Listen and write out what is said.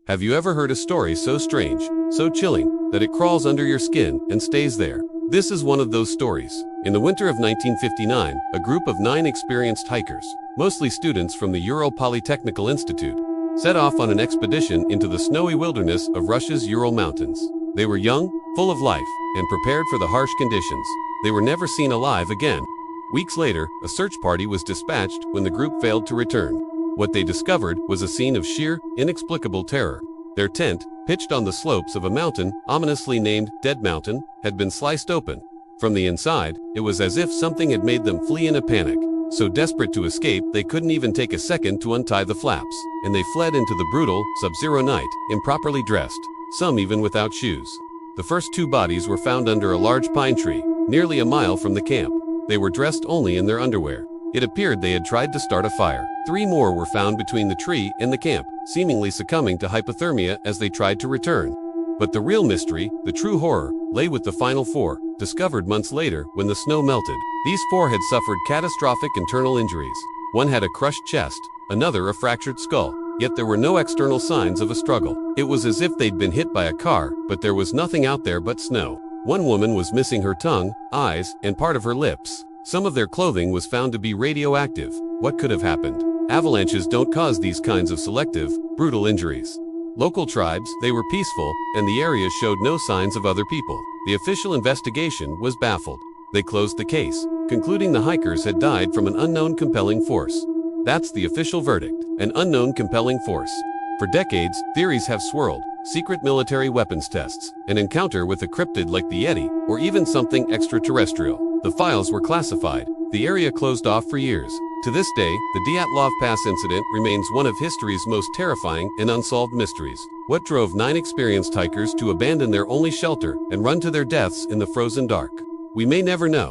Have you ever heard a story so strange, so chilling, that it crawls under your skin and stays there? This is one of those stories. In the winter of 1959, a group of 9 experienced hikers, mostly students from the Ural Polytechnical Institute, set off on an expedition into the snowy wilderness of Russia's Ural Mountains. They were young, full of life, and prepared for the harsh conditions. They were never seen alive again. Weeks later, a search party was dispatched when the group failed to return. What they discovered was a scene of sheer, inexplicable terror. Their tent, pitched on the slopes of a mountain, ominously named Dead Mountain, had been sliced open. From the inside, it was as if something had made them flee in a panic. So desperate to escape, they couldn't even take a second to untie the flaps, and they fled into the brutal, sub-zero night, improperly dressed, some even without shoes. The first 2 bodies were found under a large pine tree, nearly a mile from the camp. They were dressed only in their underwear. It appeared they had tried to start a fire. 3 more were found between the tree and the camp, seemingly succumbing to hypothermia as they tried to return. But the real mystery, the true horror, lay with the final 4, discovered months later when the snow melted. These 4 had suffered catastrophic internal injuries. One had a crushed chest, another a fractured skull, yet there were no external signs of a struggle. It was as if they'd been hit by a car, but there was nothing out there but snow. One woman was missing her tongue, eyes, and part of her lips. Some of their clothing was found to be radioactive. What could have happened? Avalanches don't cause these kinds of selective, brutal injuries. Local tribes, they were peaceful, and the area showed no signs of other people. The official investigation was baffled. They closed the case, concluding the hikers had died from an unknown compelling force. That's the official verdict, an unknown compelling force. For decades, theories have swirled: secret military weapons tests, an encounter with a cryptid like the Yeti, or even something extraterrestrial. The files were classified, the area closed off for years. To this day, the Dyatlov Pass incident remains one of history's most terrifying and unsolved mysteries. What drove 9 experienced hikers to abandon their only shelter and run to their deaths in the frozen dark? We may never know.